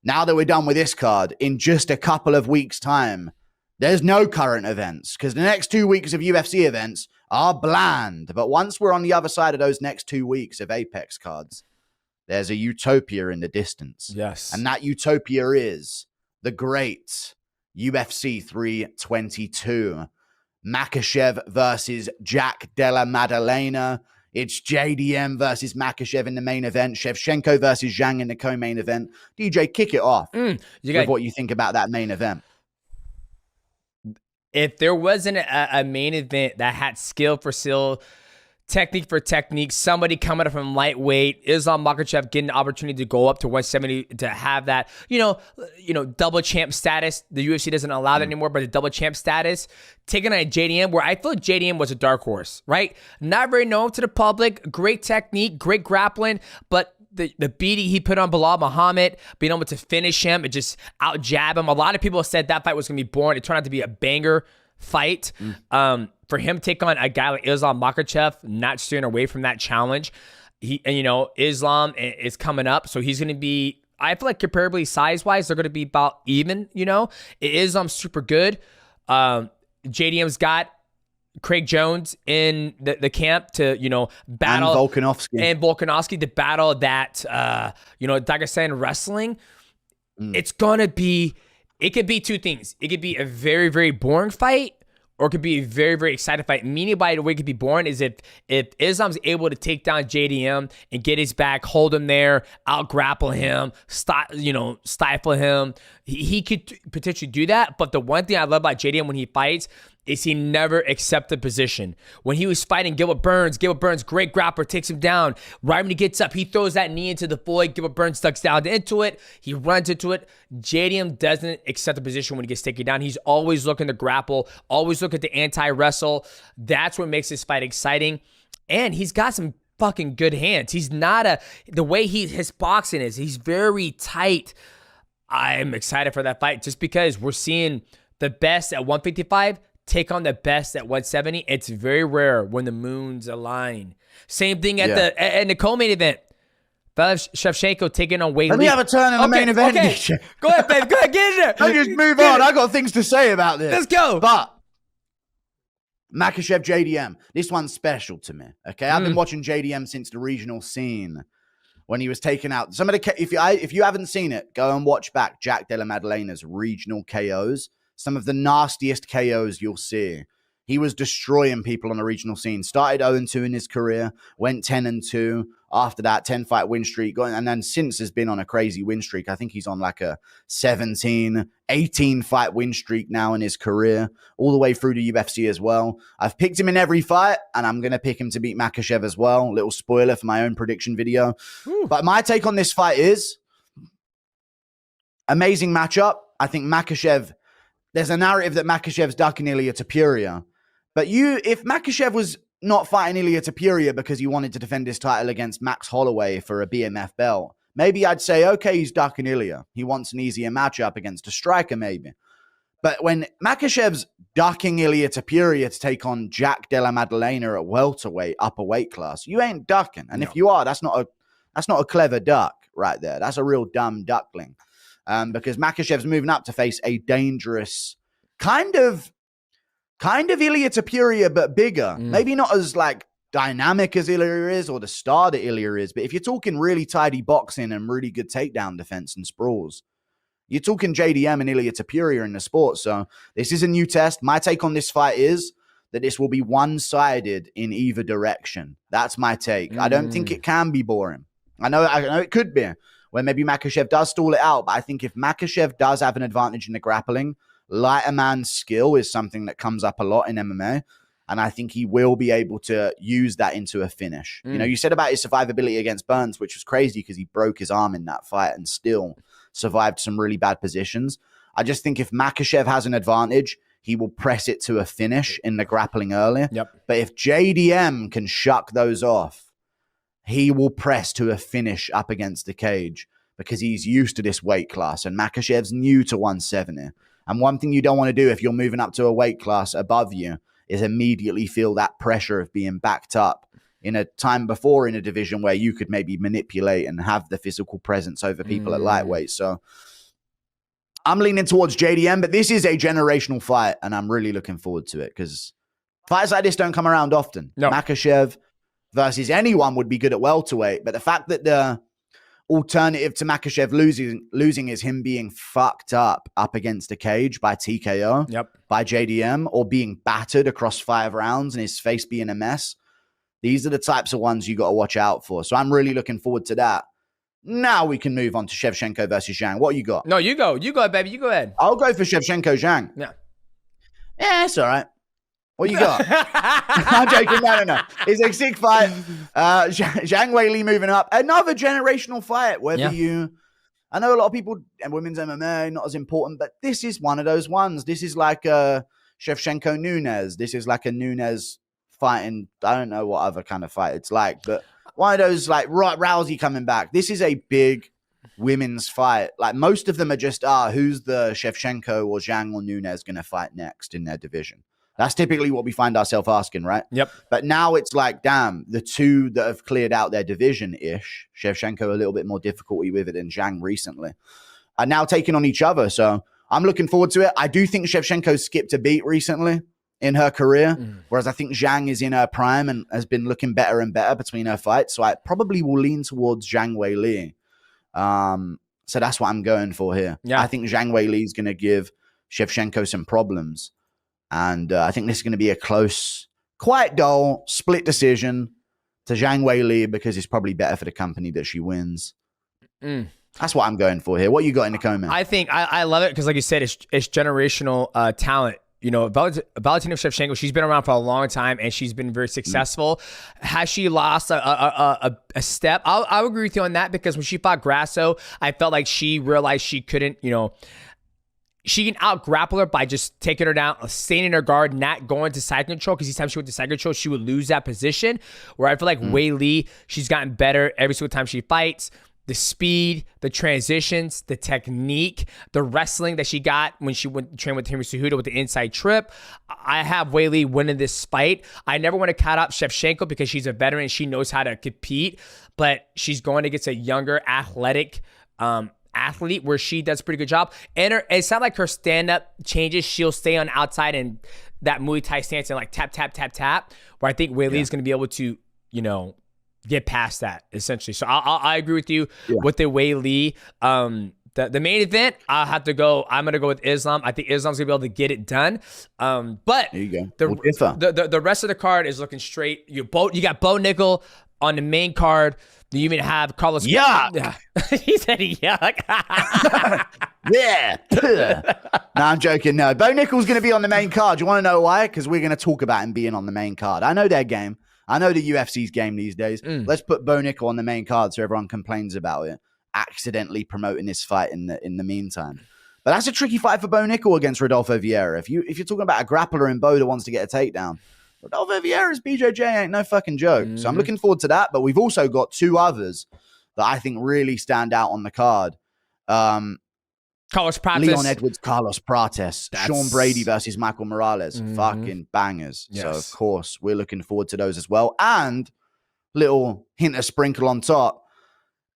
Now that we're done with this card, in just a couple of weeks' time, there's no current events because the next 2 weeks of UFC events are bland. But once we're on the other side of those next 2 weeks of Apex cards, there's a utopia in the distance. Yes. And that utopia is the great UFC 322. Makhachev versus Della Maddalena. It's JDM versus Makhachev in the main event. Shevchenko versus Zhang in the co-main event. DJ, kick it off with what you think about that main event. If there wasn't a main event that had skill for skill, technique for technique, somebody coming up from lightweight, Islam Makhachev getting the opportunity to go up to 170 to have that, double champ status. The UFC doesn't allow that anymore, but the double champ status, taking on a JDM where I feel like JDM was a dark horse, right? Not very known to the public, great technique, great grappling, but the beating he put on Bilal Muhammad, being able to finish him and just out jab him. A lot of people said that fight was going to be boring. It turned out to be a banger fight. For him to take on a guy like Islam Makhachev, not steering away from that challenge. Islam is coming up, so he's going to be, I feel like comparably size-wise, they're going to be about even, Islam's super good. JDM's got Craig Jones in the camp to, battle. And Volkanovski to battle that, Dagestan wrestling. It's going to be, it could be two things. It could be a very, very boring fight, or it could be a very, very exciting fight. Meaning by the way it could be boring is if Islam's able to take down JDM and get his back, hold him there, out grapple him, stifle him. He could potentially do that. But the one thing I love about JDM when he fights is he never accepted position. When he was fighting Gilbert Burns, great grappler, takes him down. Right when he gets up, he throws that knee into the void. Gilbert Burns ducks down into it. He runs into it. JDM doesn't accept the position when he gets taken down. He's always looking to grapple, always looking to anti-wrestle. That's what makes this fight exciting. And he's got some fucking good hands. He's not the way his boxing is, he's very tight. I'm excited for that fight just because we're seeing the best at 155 take on the best at 170. It's very rare when the moons align. Same thing at the co-main event. Shevchenko taking on Wei Let Lee. me have a turn in the main event. Okay. Go ahead, babe. Go ahead, get in there. Don't just move on. I got things to say about this. Let's go. But Makhachev JDM, this one's special to me. Okay, I've been watching JDM since the regional scene when he was taken out. Some of the if you haven't seen it, go and watch back Della Maddalena's regional KOs. Some of the nastiest KOs you'll see. He was destroying people on the regional scene. Started 0-2 in his career, went 10-2. After that, 10-fight win streak. And then since has been on a crazy win streak. I think he's on like a 17, 18-fight win streak now in his career, all the way through the UFC as well. I've picked him in every fight, and I'm going to pick him to beat Makhachev as well. Little spoiler for my own prediction video. But my take on this fight is amazing matchup. I think Makhachev, there's a narrative that Makhachev's ducking Ilia Topuria. But if Makhachev was not fighting Ilia Topuria because he wanted to defend his title against Max Holloway for a BMF belt, maybe I'd say, okay, he's ducking Ilia. He wants an easier matchup against a striker, maybe. But when Makhachev's ducking Ilia Topuria to take on Della Maddalena at welterweight, upper weight class, you ain't ducking. And if you are, that's not a clever duck right there. That's a real dumb duckling. Because Makhachev's moving up to face a dangerous kind of Ilia Topuria, but bigger. Maybe not as like dynamic as Ilia is or the star that Ilia is, but if you're talking really tidy boxing and really good takedown defense and sprawls, you're talking JDM and Ilia Topuria in the sport. So this is a new test. My take on this fight is that this will be one-sided in either direction. That's my take. I don't think it can be boring. I know it could be, where maybe Makhachev does stall it out, but I think if Makhachev does have an advantage in the grappling, lighter man's skill is something that comes up a lot in MMA, and I think he will be able to use that into a finish. You know, you said about his survivability against Burns, which was crazy because he broke his arm in that fight and still survived some really bad positions. I just think if Makhachev has an advantage, he will press it to a finish in the grappling earlier. But if JDM can shuck those off, he will press to a finish up against the cage because he's used to this weight class, and Makhachev's new to 170. And one thing you don't want to do if you're moving up to a weight class above you is immediately feel that pressure of being backed up in a time before in a division where you could maybe manipulate and have the physical presence over people at lightweight. So I'm leaning towards JDM, but this is a generational fight, and I'm really looking forward to it because fights like this don't come around often. No. Makhachev versus anyone would be good at welterweight, but the fact that the alternative to Makhachev losing is him being fucked up against a cage by TKO, by JDM, or being battered across 5 rounds and his face being a mess. These are the types of ones you got to watch out for. So I'm really looking forward to that. Now we can move on to Shevchenko versus Zhang. What you got? No, you go. You go, baby. You go ahead. I'll go for Shevchenko Zhang. Yeah, it's all right. What you got? I'm joking. No. It's a sick fight. Zhang Weili moving up. Another generational fight. I know a lot of people, and women's MMA, not as important, but this is one of those ones. This is like a Shevchenko Nunes. This is like a Nunes fighting, I don't know what other kind of fight it's like, but one of those like Rousey coming back. This is a big women's fight. Like most of them are just, who's the Shevchenko or Zhang or Nunes going to fight next in their division? That's typically what we find ourselves asking, right? Yep. But now it's like, damn, the two that have cleared out their division-ish, Shevchenko a little bit more difficulty with it than Zhang recently, are now taking on each other. So I'm looking forward to it. I do think Shevchenko skipped a beat recently in her career, whereas I think Zhang is in her prime and has been looking better and better between her fights. So I probably will lean towards Zhang Weili. So that's what I'm going for here. I think Zhang Weili is going to give Shevchenko some problems. And I think this is going to be a close, quite dull, split decision to Zhang Weili because it's probably better for the company that she wins. That's what I'm going for here. What you got in the comment? I think I love it because, like you said, it's generational talent. You know, Valentina Shevchenko, she's been around for a long time and she's been very successful. Has she lost a step? I'll agree with you on that because when she fought Grasso, I felt like she realized she couldn't, she can out-grapple her by just taking her down, staying in her guard, not going to side control, because each time she went to side control, she would lose that position. Where I feel like Weili, she's gotten better every single time she fights. The speed, the transitions, the technique, the wrestling that she got when she went train with Henry Cejudo with the inside trip. I have Weili winning this fight. I never want to count out Shevchenko because she's a veteran and she knows how to compete, but she's going against a younger, athletic athlete where she does a pretty good job. And it's not like her stand-up changes. She'll stay on outside and that Muay Thai stance and like tap, tap, tap, tap, where I think Weili is going to be able to, get past that essentially. So I agree with you with the Weili. The main event, I'm going to go with Islam. I think Islam's going to be able to get it done. But there you go. The rest of the card is looking straight. You got Bo Nickel on the main card. You even have Carlos. Yuck. Yeah. He said yuck. Yeah. No, I'm joking. No, Bo Nickel's going to be on the main card. You want to know why? Because we're going to talk about him being on the main card. I know their game. I know the UFC's game these days. Let's put Bo Nickel on the main card so everyone complains about it, accidentally promoting this fight in the meantime. But that's a tricky fight for Bo Nickel against Rodolfo Vieira. If you're talking about a grappler in Bo that wants to get a takedown, Rodolfo Vieira's BJJ ain't no fucking joke. So I'm looking forward to that. But we've also got two others that I think really stand out on the card. Carlos Prates. Leon Edwards, Carlos Prates. Sean Brady versus Michael Morales. Fucking bangers. Yes. So, of course, we're looking forward to those as well. And little hint of sprinkle on top.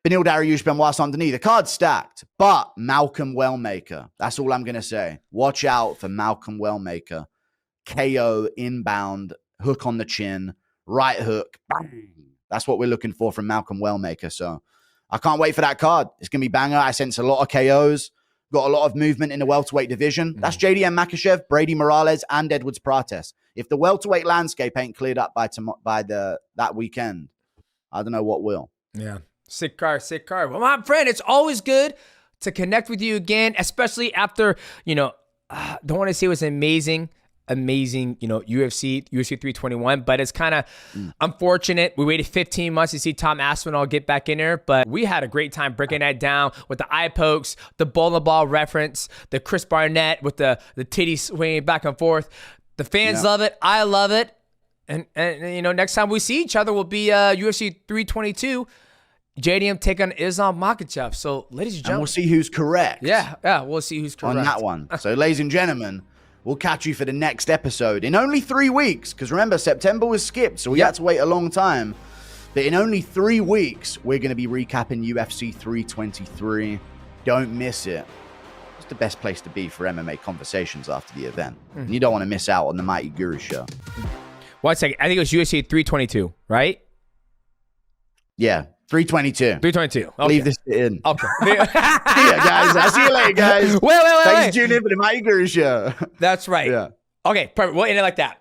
Benil Dariush Benoit Saint-Denis. The card's stacked, but Malcolm Wellmaker. That's all I'm going to say. Watch out for Malcolm Wellmaker. KO inbound, hook on the chin, right hook. Bang. That's what we're looking for from Malcolm Wellmaker. So I can't wait for that card. It's going to be banger. I sense a lot of KOs. Got a lot of movement in the welterweight division. That's JDM Makhachev, Brady Morales, and Edwards Prates. If the welterweight landscape ain't cleared up by that weekend, I don't know what will. Yeah. Sick card. Well, my friend, it's always good to connect with you again, especially after, don't want to say it was amazing, UFC 321, but it's kind of unfortunate. We waited 15 months to see Tom Aspinall get back in there, but we had a great time breaking that down with the eye pokes, the bowling ball reference, the Chris Barnett with the titty swinging back and forth. The fans love it. I love it. And next time we see each other will be UFC 322. JDM take on Islam Makhachev. So, ladies and gentlemen. And we'll see who's correct. Yeah, we'll see who's correct. On that one. So, ladies and gentlemen, we'll catch you for the next episode in only 3 weeks. Because remember, September was skipped, so we had to wait a long time. But in only 3 weeks, we're going to be recapping UFC 323. Don't miss it. It's the best place to be for MMA conversations after the event. And you don't want to miss out on the Mighty Guru show. 1 second. I think it was UFC 322, right? Yeah, 322. 322. Okay. Leave this in. Okay. See ya, guys. I'll see you later, guys. Wait. Thanks for tuning in for the Mighty Guru show. That's right. Yeah. Okay, perfect. We'll end it like that.